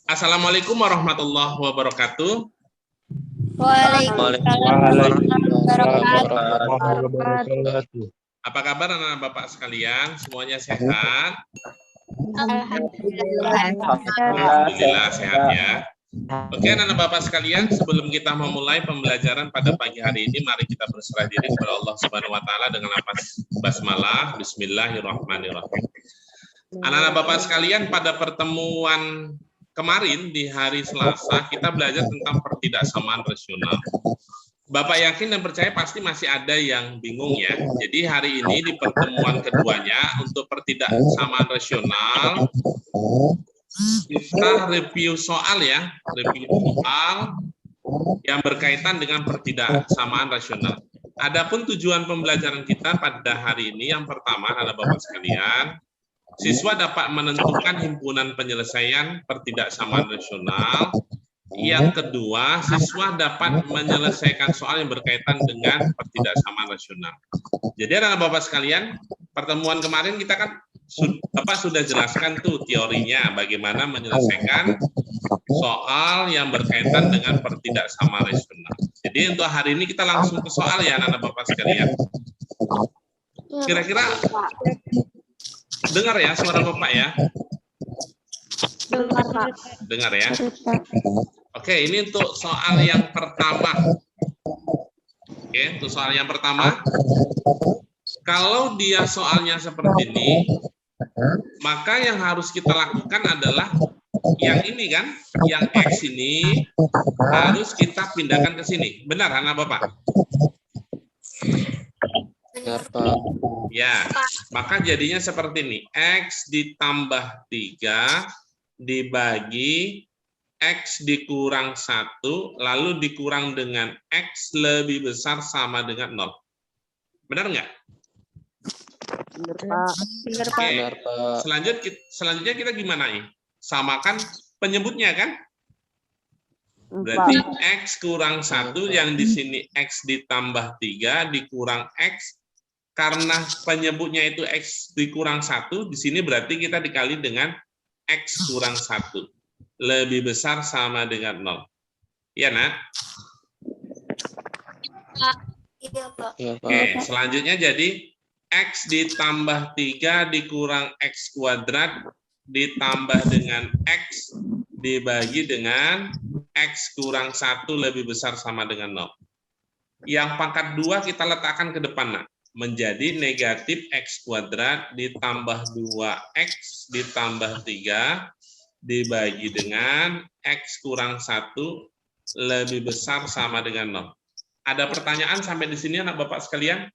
Assalamualaikum warahmatullahi wabarakatuh. Waalaikumsalam warahmatullahi wabarakatuh. Apa kabar anak-anak Bapak sekalian? Semuanya sehat? Alhamdulillah sehat ya. Oke anak-anak Bapak sekalian, sebelum kita memulai pembelajaran pada pagi hari ini, mari kita berserah diri kepada Allah Subhanahu wa taala dengan lafaz basmalah. Bismillahirrahmanirrahim. Anak-anak Bapak sekalian, pada pertemuan kemarin di hari Selasa kita belajar tentang pertidaksamaan rasional. Bapak yakin dan percaya pasti masih ada yang bingung ya. Jadi hari ini di pertemuan keduanya untuk pertidaksamaan rasional kita review soal ya, review soal yang berkaitan dengan pertidaksamaan rasional. Adapun tujuan pembelajaran kita pada hari ini yang pertama adalah Bapak sekalian, siswa dapat menentukan himpunan penyelesaian pertidaksamaan rasional. Yang kedua, siswa dapat menyelesaikan soal yang berkaitan dengan pertidaksamaan rasional. Jadi anak-anak Bapak sekalian, pertemuan kemarin kita kan Bapak sudah jelaskan tuh teorinya bagaimana menyelesaikan soal yang berkaitan dengan pertidaksamaan rasional. Jadi untuk hari ini kita langsung ke soal ya anak-anak Bapak sekalian. Kira-kira dengar ya suara Bapak ya? Dengar, Pak. Dengar ya. Oke, ini untuk soal yang pertama. Oke, untuk soal yang pertama. Kalau dia soalnya seperti ini, maka yang harus kita lakukan adalah yang ini kan, yang X ini harus kita pindahkan ke sini. Benar, anak Bapak? Benar, Pak. Ya, maka jadinya seperti ini. X ditambah 3 dibagi X dikurang 1, lalu dikurang dengan X lebih besar sama dengan 0. Benar nggak? Benar, Pak. Benar, Pak. Benar, Pak. Selanjutnya kita gimana nih? Samakan penyebutnya kan? Berarti X kurang 1 yang di sini X ditambah 3 dikurang X. Karena penyebutnya itu X dikurang 1, di sini berarti kita dikali dengan X kurang 1. Lebih besar sama dengan 0. Iya, Nak? Iya, Pak. Iya, Pak. Oke, selanjutnya jadi X ditambah 3 dikurang X kuadrat ditambah dengan X dibagi dengan X kurang 1 lebih besar sama dengan 0. Yang pangkat 2 kita letakkan ke depan, Nak. Menjadi negatif X kuadrat ditambah 2X ditambah 3 dibagi dengan X kurang 1 lebih besar sama dengan 0. Ada pertanyaan sampai di sini anak Bapak sekalian?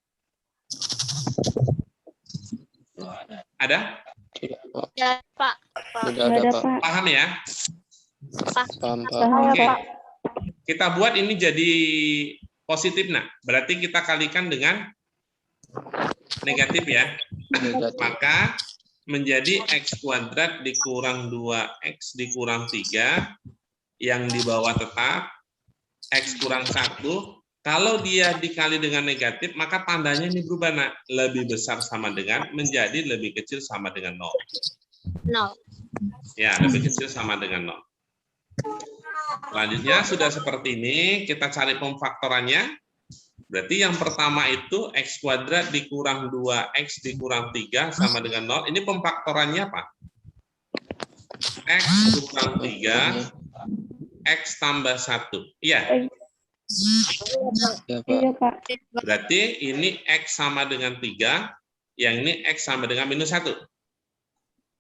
Ada? Tidak, Pak. Ya, Pak. Tidak ada, Pak. Paham ya? Paham, Pak. Oke. Kita buat ini jadi positif, Nak. Berarti kita kalikan dengan negatif ya. Negatif. Maka menjadi X kuadrat dikurang 2X dikurang 3, yang di bawah tetap, X kurang 1, kalau dia dikali dengan negatif, maka tandanya ini berubah, Nak. Lebih besar sama dengan, menjadi lebih kecil sama dengan 0. 0. Ya, lebih kecil sama dengan 0. Selanjutnya, sudah seperti ini, kita cari pemfaktorannya. Berarti yang pertama itu X kuadrat dikurang 2X dikurang 3 sama dengan 0. Ini pemfaktorannya apa? X kurang 3, X tambah 1. Iya. Iya, Pak. Berarti ini X sama dengan 3, yang ini X sama dengan minus 1.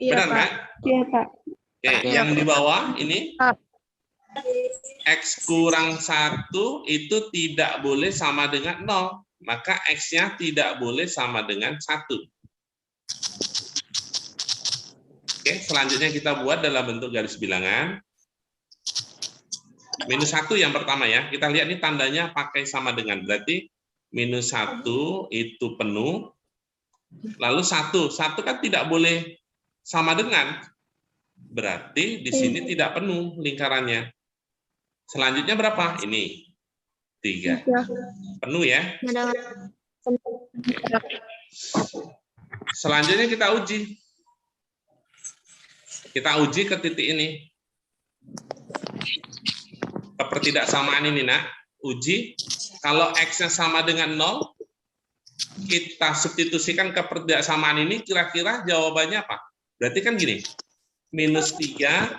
Benar, kan? Iya, Pak. Oke, yang di bawah ini X kurang 1 itu tidak boleh sama dengan 0. Maka X-nya tidak boleh sama dengan 1. Oke, selanjutnya kita buat dalam bentuk garis bilangan. Minus 1 yang pertama ya. Kita lihat ini tandanya pakai sama dengan. Berarti minus 1 itu penuh. Lalu 1. 1 kan tidak boleh sama dengan. Berarti di sini tidak penuh lingkarannya. Selanjutnya berapa? Ini 3. Penuh ya. Selanjutnya kita uji. Kita uji ke titik ini. Kepertidaksamaan ini, nak, uji. Kalau X-nya sama dengan 0, kita substitusikan kepertidaksamaan ini, kira-kira jawabannya apa? Berarti kan gini, minus 3,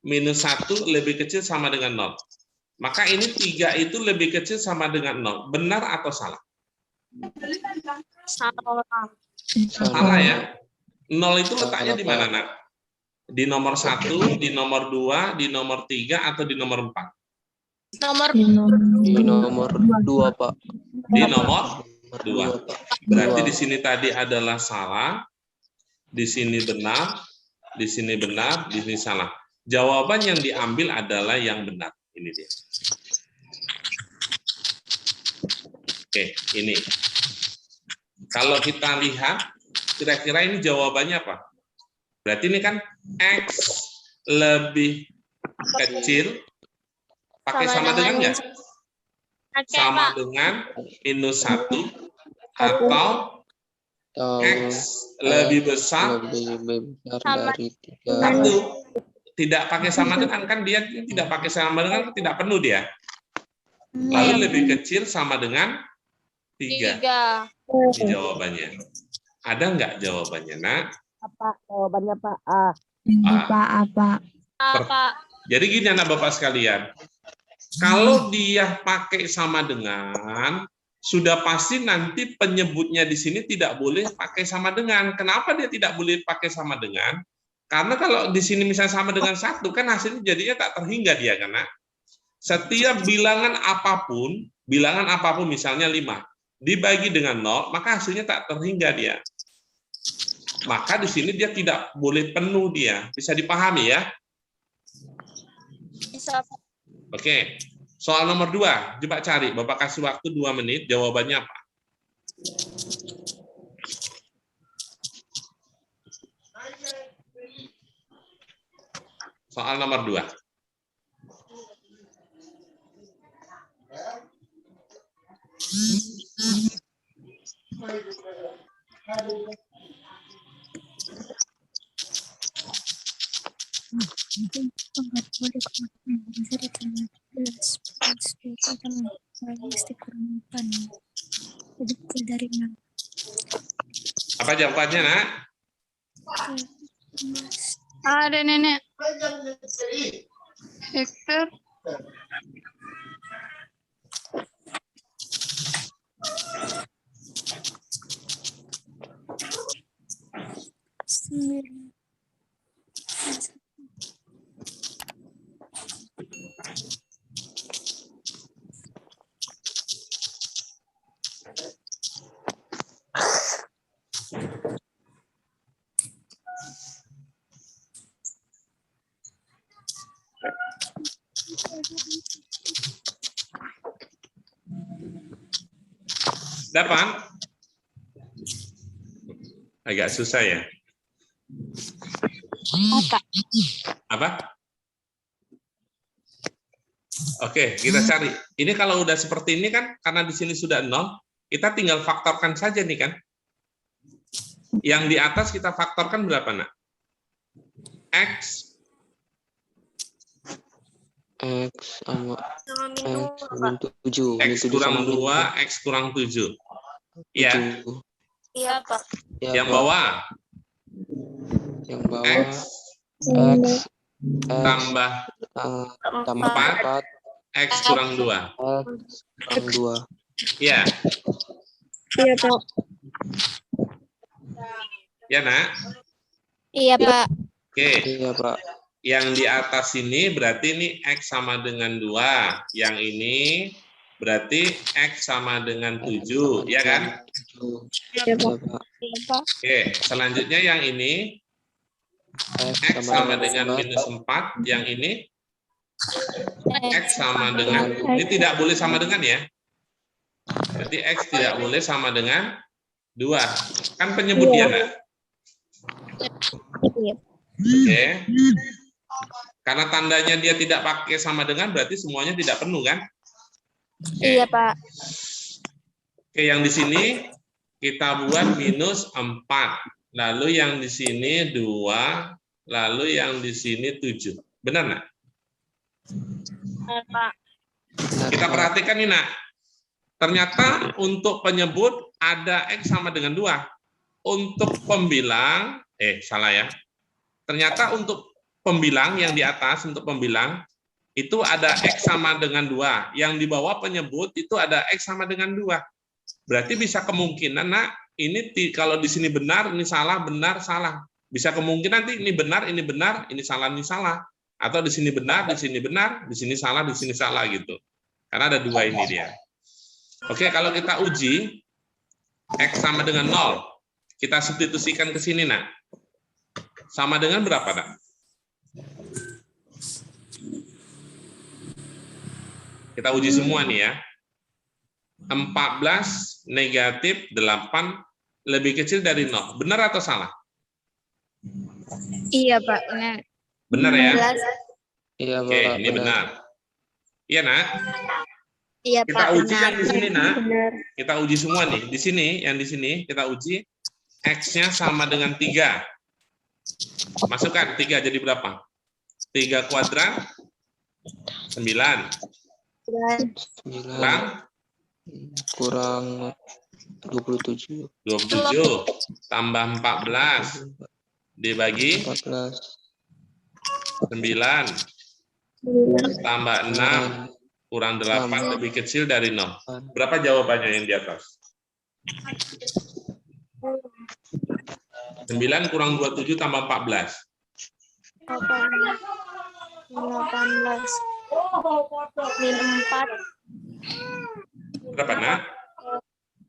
minus 1 lebih kecil sama dengan 0. Maka ini 3 itu lebih kecil sama dengan 0. Benar atau salah? Salah ya. 0 itu letaknya di mana, nak? Di nomor 1, di nomor 2, di nomor 3, atau di nomor 4? Di nomor 2, Pak. Di nomor 2. Berarti di sini tadi adalah salah, di sini benar, di sini benar, di sini salah. Jawaban yang diambil adalah yang benar. Ini dia. Oke, ini. Kalau kita lihat, kira-kira ini jawabannya apa? Berarti ini kan X lebih kecil, pakai sama dengan nggak? Sama dengan minus 1, atau X lebih besar dari 3. 1. Tidak pakai sama dengan, kan dia tidak pakai sama dengan, tidak penuh dia. Lalu lebih kecil sama dengan 3. Ini jawabannya. Ada nggak jawabannya, nak? Apa jawabannya, Pak? A. Jadi gini, anak Bapak sekalian. Kalau dia pakai sama dengan, sudah pasti nanti penyebutnya di sini tidak boleh pakai sama dengan. Kenapa dia tidak boleh pakai sama dengan? Karena kalau di sini misalnya sama dengan 1, kan hasilnya jadinya tak terhingga dia, karena setiap bilangan apapun misalnya 5, dibagi dengan 0, maka hasilnya tak terhingga dia. Maka di sini dia tidak boleh penuh dia. Bisa dipahami ya? Bisa. Oke. Soal nomor 2, coba cari. Bapak kasih waktu 2 menit, jawabannya apa? Soal nomor 2. Apa jawabannya, nak? Ada nenek. Hektar. Dapat? Agak susah ya. Apa? Oke, kita cari. Ini kalau udah seperti ini kan, karena di sini sudah 0, kita tinggal faktorkan saja nih kan. Yang di atas kita faktorkan berapa, nak? X sama Sama 7. X kurang 2, X kurang 7. Ya. Iya, Pak. Yang bawah. Yang bawah X tambah 4, X kurang 2. X kurang 2. Ya. Iya, Pak. Ya, nak? Iya, Pak. Oke. Iya, Pak. Yang di atas ini berarti ini X sama dengan 2. Yang ini berarti X sama dengan 7. Ya kan? Iya, Pak. Oke. Selanjutnya yang ini X sama dengan minus 4. Yang ini X sama dengan, ini tidak boleh sama dengan ya. Berarti X tidak boleh sama dengan 2. Kan penyebut dia, nak? Oke. Karena tandanya dia tidak pakai sama dengan, berarti semuanya tidak penuh kan? Iya, Pak. Oke, yang di sini kita buat minus 4. Lalu yang di sini 2, lalu yang di sini 7. Benar, nak? Benar, Pak. Benar, Kita Pak. perhatikan nih, Nak. Ternyata untuk penyebut ada X sama dengan 2. Untuk pembilang, salah ya. Ternyata untuk pembilang yang di atas, untuk pembilang, itu ada X sama dengan 2. Yang di bawah penyebut itu ada X sama dengan 2. Berarti bisa kemungkinan, Nak, ini kalau di sini benar, ini salah, benar, salah. Bisa kemungkinan nanti ini benar, ini salah, ini salah. Atau di sini benar, di sini benar, di sini salah gitu. Karena ada 2 ini dia. Oke, kalau kita uji, X sama dengan 0. Kita substitusikan ke sini, Nak. Sama dengan berapa, Nak? Kita uji semua nih ya. 14 negatif 8 lebih kecil dari 0. Benar atau salah? Iya, Pak. Benar. Benar ya? 16. Iya, Oke, Pak. ini benar. Iya, Nak? Iya, Kita Pak. uji Benar. yang di sini, Nak. Benar. Kita uji semua nih. Di sini, yang di sini kita uji X-nya sama dengan 3. Masukkan 3 jadi berapa? 3 kuadrat 9. 9 kurang 27. 27 tambah 14 dibagi 14. 9 tambah 6 kurang 8 lebih kecil dari 0. Berapa jawabannya yang di atas? 9 kurang 27 tambah 14. 18. Min 4. Berapa, Nak?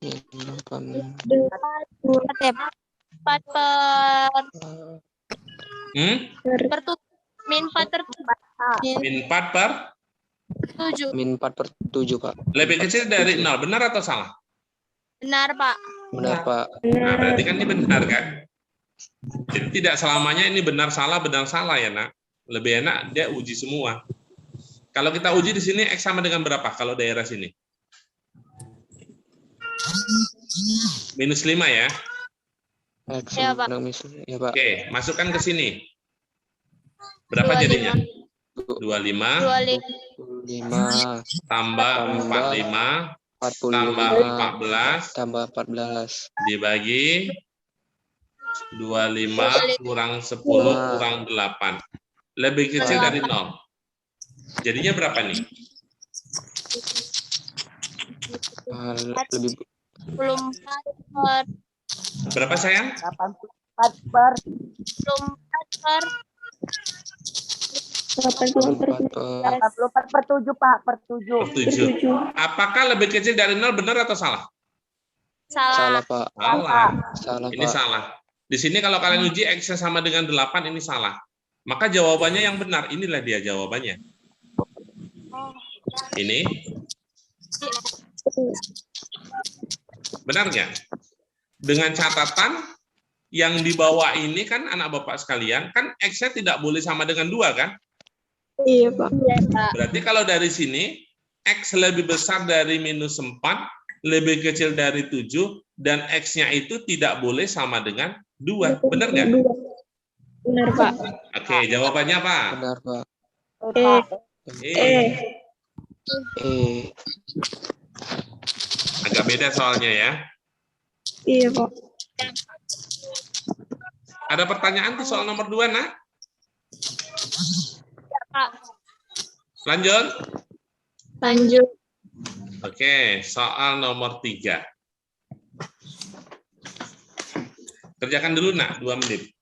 4 per 7. Min 4 per 7. Min 4 per? Min 4 per 7, Pak. Lebih kecil dari 0. Benar atau salah? Benar, Pak. Benar, Pak. Nah, berarti kan ini benar kan? Jadi tidak selamanya ini benar salah ya, Nak. Lebih enak dia uji semua. Kalau kita uji di sini X sama dengan berapa kalau daerah sini? Minus 5 ya. X Ya, Pak. Ya, Pak. Oke, masukkan ke sini. Berapa 25. jadinya? 25 5 tambah 45 tambah 14 tambah 14 dibagi 25 kurang 10 kurang 8. Lebih kecil dari 0. Jadinya berapa nih? lebih 24 per Berapa sayang? 84 per 24 per 84 per 7, Pak, per 7. 7. Apakah lebih kecil dari 0 benar atau salah? salah, salah. Pak. Salah. Ini salah. Di sini kalau kalian uji X sama dengan 8 ini salah. Maka jawabannya yang benar. Inilah dia jawabannya. Ini benar nggak? Dengan catatan yang di bawah ini kan anak Bapak sekalian, kan X-nya tidak boleh sama dengan 2 kan? Iya, Pak. Iya, Pak. Berarti kalau dari sini X lebih besar dari minus 4, lebih kecil dari 7, dan X-nya itu tidak boleh sama dengan 2. Benar nggak? Benar, Pak. Oke, jawabannya apa? Benar, Pak. Agak beda soalnya ya. Iya, Pak. Ada pertanyaan tuh soal nomor 2, Nak? Pak. Lanjut. Lanjut. Oke, soal nomor 3. Kerjakan dulu, Nak, 2 menit.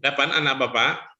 Dapat anak Bapak?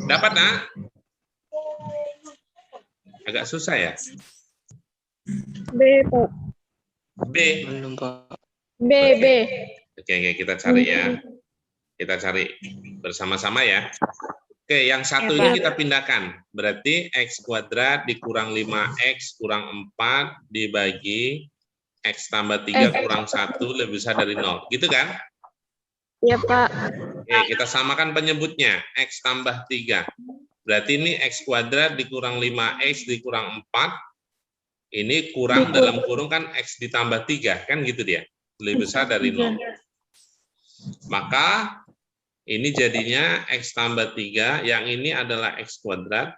Dapat, Nak? Agak susah ya? B, Pak. B. Belum, Pak. B, B. Oke, kita cari ya. Kita cari bersama-sama ya. Oke, yang satu Ya, ini Pak. kita pindahkan. Berarti X kuadrat dikurang 5X kurang 4 dibagi X tambah 3 kurang 1 lebih besar dari 0. Gitu kan? Iya, Pak. Oke, kita samakan penyebutnya. X tambah 3. Berarti ini X kuadrat dikurang 5X dikurang 4. Ini kurang dalam kurung kan X ditambah 3. Kan gitu dia. Lebih besar dari 0. Maka ini jadinya X tambah 3. Yang ini adalah X kuadrat.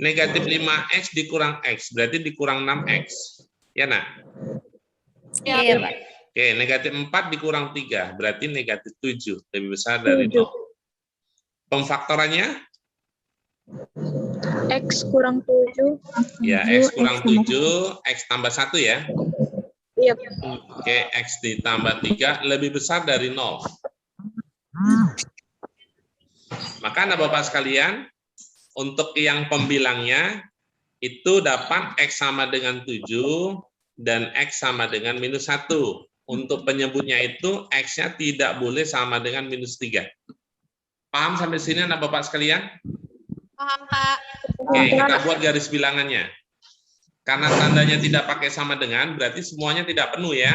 Negatif 5X dikurang X. Berarti dikurang 6X. Ya, Nak? Iya, Pak. Oke, negatif 4 dikurang 3, berarti negatif 7, lebih besar dari 0. Pemfaktorannya? X kurang 7. Ya, X kurang 7, X tambah 1 ya. Iya, Oke, X ditambah 3 lebih besar dari 0. Maka anak Bapak sekalian, untuk yang pembilangnya, itu dapat X sama dengan 7, dan X sama dengan minus 1. Untuk penyebutnya itu, X-nya tidak boleh sama dengan minus 3. Paham sampai sini anak Bapak sekalian? paham, Pak. Oke, kita buat garis bilangannya. Karena tandanya tidak pakai sama dengan, berarti semuanya tidak penuh ya.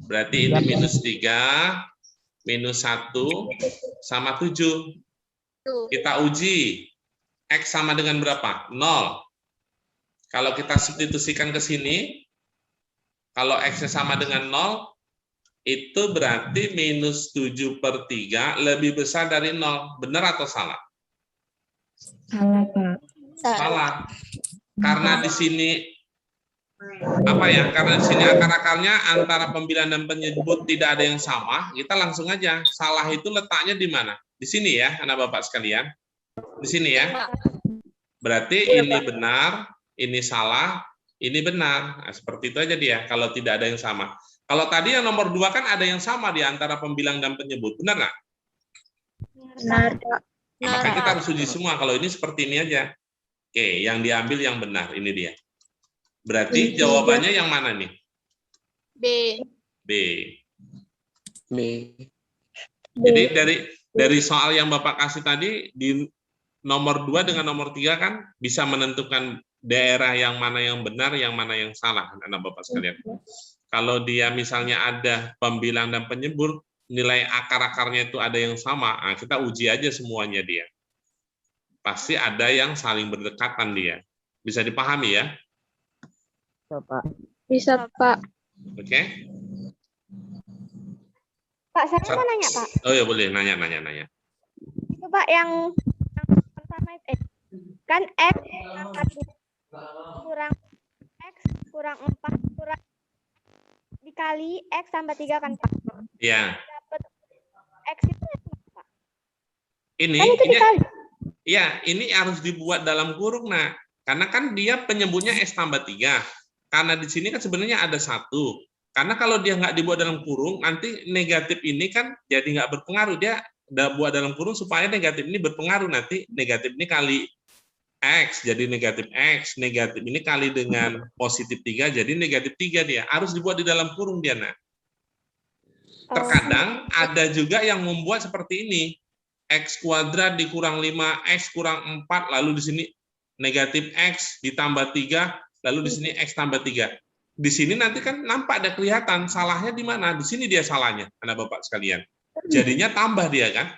Berarti ini minus 3, minus 1, sama 7. Kita uji. X sama dengan berapa? 0. Kalau kita substitusikan ke sini, kalau X-nya sama dengan 0, itu berarti minus 7/3 lebih besar dari 0. Benar atau salah? Salah, Pak. Salah. Karena di sini, apa ya? Karena di sini akar-akarnya antara pembilang dan penyebut tidak ada yang sama, kita langsung aja. Salah itu letaknya di mana? Di sini ya, anak Bapak sekalian. Di sini ya. Berarti ini benar, ini salah, ini benar. Nah, seperti itu aja dia, kalau tidak ada yang sama. Kalau tadi yang nomor 2 kan ada yang sama di antara pembilang dan penyebut. Benar nggak? Benar, Pak. Nah, maka kita harus uji semua. Kalau ini seperti ini aja. Oke, yang diambil yang benar. Ini dia. Berarti jawabannya yang mana nih? B. B. B. Jadi dari soal yang Bapak kasih tadi, di nomor 2 dengan nomor 3 kan bisa menentukan daerah yang mana yang benar, yang mana yang salah, anak Bapak sekalian. Kalau dia misalnya ada pembilang dan penyebut, nilai akar-akarnya itu ada yang sama, nah kita uji aja semuanya dia. Pasti ada yang saling berdekatan dia. Bisa dipahami ya? Bisa, Pak. Oke? Pak, saya mau nanya, Pak. Oh ya boleh, nanya. Itu, Pak, yang pertama itu, kan X kurang 4 kurang dikali X tambah 3 kan, Pak? Iya. Dapat X itu Pak? Ini, Kan itu dikali. Iya, ini harus dibuat dalam kurung, nah. Karena kan dia penyebutnya X tambah 3. Karena di sini kan sebenarnya ada 1. Karena kalau dia nggak dibuat dalam kurung, nanti negatif ini kan jadi nggak berpengaruh. Dia udah buat dalam kurung supaya negatif ini berpengaruh. Nanti negatif ini kali X, jadi negatif X. Negatif ini kali dengan positif 3, jadi negatif 3 dia. Harus dibuat di dalam kurung dia, nah. Terkadang ada juga yang membuat seperti ini. X kuadrat dikurang 5, X kurang 4, lalu di sini negatif X ditambah 3, lalu di sini X tambah 3. Di sini nanti kan nampak ada kelihatan salahnya di mana. Di sini dia salahnya, anak Bapak sekalian. Jadinya tambah dia kan.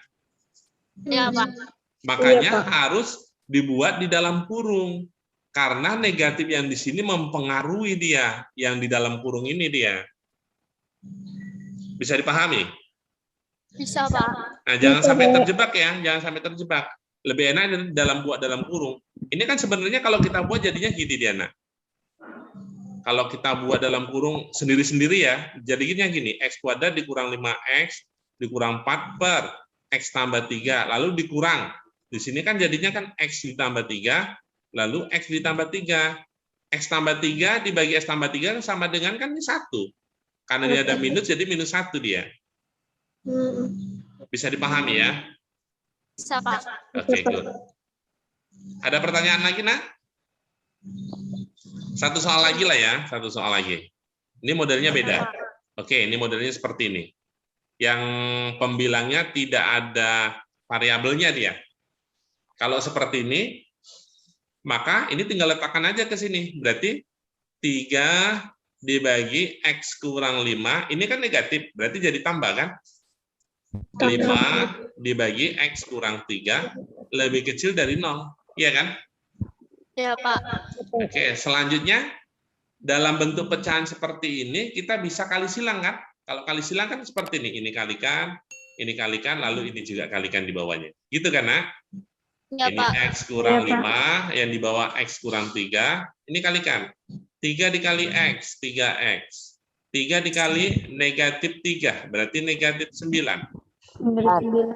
Ya, Pak. Makanya harus dibuat di dalam kurung. Karena negatif yang di sini mempengaruhi dia. Yang di dalam kurung ini dia. Bisa dipahami? Bisa, Pak. Nah, jangan sampai terjebak ya. Jangan sampai terjebak. Lebih enak buat dalam kurung. Ini kan sebenarnya kalau kita buat jadinya gini, Diana. Kalau kita buat dalam kurung sendiri-sendiri ya, jadinya gini, X kuadrat dikurang 5X, dikurang 4 per X tambah 3, lalu dikurang. Di sini kan jadinya kan X ditambah 3, lalu X ditambah 3. X tambah 3 dibagi X tambah 3 sama dengan kan ini 1. Karena dia ada minus, jadi minus 1 dia. Bisa dipahami ya? Bisa, Pak. Oke, good. Ada pertanyaan lagi, Nak? Satu soal lagi lah ya, satu soal lagi. Ini modelnya beda. Oke, ini modelnya seperti ini. Yang pembilangnya tidak ada variabelnya dia. Kalau seperti ini, maka ini tinggal letakkan aja ke sini. Berarti 3 dibagi X kurang 5, ini kan negatif, berarti jadi tambah kan? 5 dibagi X kurang 3 lebih kecil dari 0. Iya kan? Ya, Pak. Oke, selanjutnya dalam bentuk pecahan seperti ini kita bisa kali silang kan? Kalau kali silang kan seperti ini kalikan, lalu ini juga kalikan di bawahnya. Gitu kan, Nak? Ya, Ini Pak. X kurang 5, yang di bawah X kurang 3, ini kalikan. 3 dikali X, 3X. 3 dikali negatif 3, berarti negatif 9.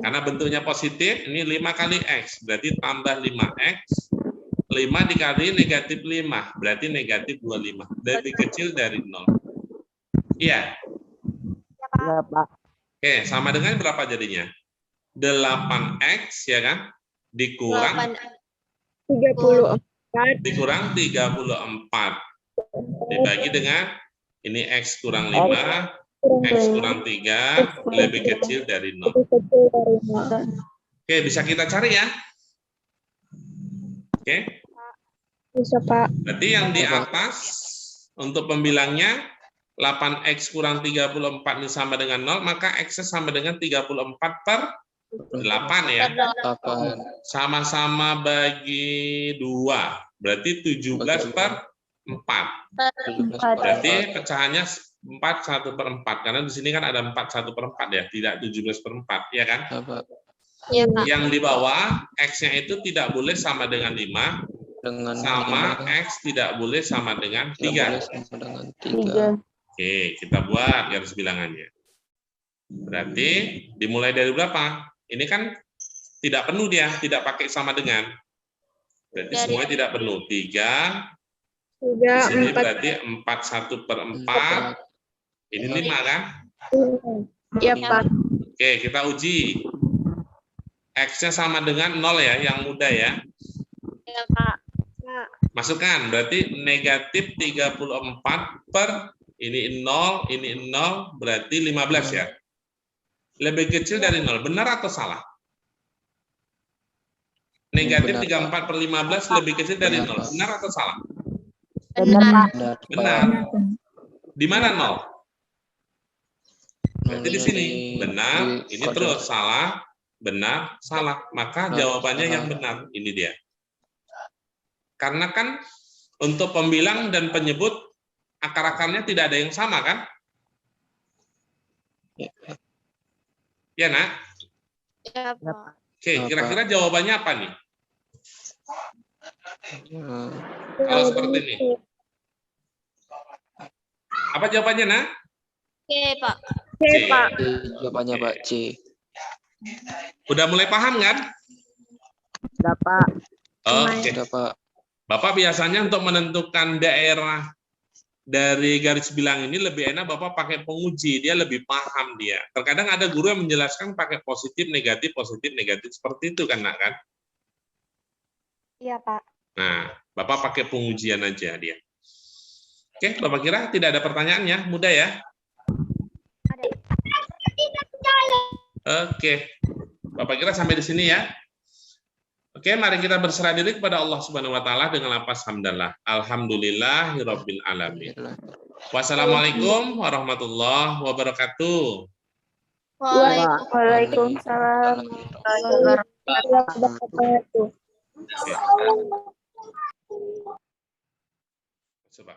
Karena bentuknya positif, ini 5 kali X, berarti tambah 5X. 5 dikali negatif 5, berarti negatif 25. Lebih kecil dari 0. Iya. Ya, Pak. Oke, sama dengan berapa jadinya? 8X, ya kan? Dikurang 34. Dibagi dengan ini X kurang 5, X kurang 3, lebih kecil dari 0. Oke, bisa kita cari ya? Oke. Bisa, Pak. Berarti yang di atas untuk pembilangnya 8X kurang 34 ini sama dengan 0, maka X sama dengan 34 per 8 ya. Sama-sama bagi 2. Berarti 17 per 4. Berarti pecahannya 4 1 per 4. Karena di sini kan ada 4 1 per 4 ya, tidak 17 per 4, ya kan? Ya, Pak. Yang di bawah X-nya itu tidak boleh sama dengan 5, sama X tidak boleh sama dengan 3. Oke, kita buat garis bilangannya. Berarti dimulai dari berapa? Ini kan tidak penuh dia, tidak pakai sama dengan. Berarti semuanya tidak penuh. 3. Di sini berarti 4 1 per 4. Ini 5 kan? Ya, Pak. Oke, kita uji. X-nya sama dengan 0 ya, yang mudah ya. Ya, Pak. Masukkan, berarti negatif 34 per ini 0, berarti 15 ya. Lebih kecil dari 0, benar atau salah? Negatif 34 per 15 lebih kecil dari 0, benar atau salah? Benar. Benar. Di mana 0? Berarti di sini. Benar, ini terus salah, benar, salah. Maka jawabannya yang benar, ini dia. Karena kan untuk pembilang dan penyebut akar-akarnya tidak ada yang sama kan? Ya, Nak? Ya, Pak. Oke, kira-kira jawabannya apa nih? Kalau seperti ini. Apa jawabannya, Nak? Oke, Pak. C. Jawabannya Pak C. Udah mulai paham kan? Udah, Pak. Oke. Sudah Pak. Bapak biasanya untuk menentukan daerah dari garis bilang ini lebih enak Bapak pakai penguji, dia lebih paham dia. Terkadang ada guru yang menjelaskan pakai positif, negatif, seperti itu kan, Nak, kan? Iya, Pak. Nah, Bapak pakai pengujian aja dia. Oke, Bapak kira tidak ada pertanyaannya? Mudah ya? Oke. Bapak kira sampai di sini ya. Oke, mari kita berserah diri kepada Allah Subhanahu wa taala dengan lafaz hamdalah. Alhamdulillahirabbil alamin. Wassalamualaikum warahmatullahi wabarakatuh. Waalaikumsalam. Oke. Coba.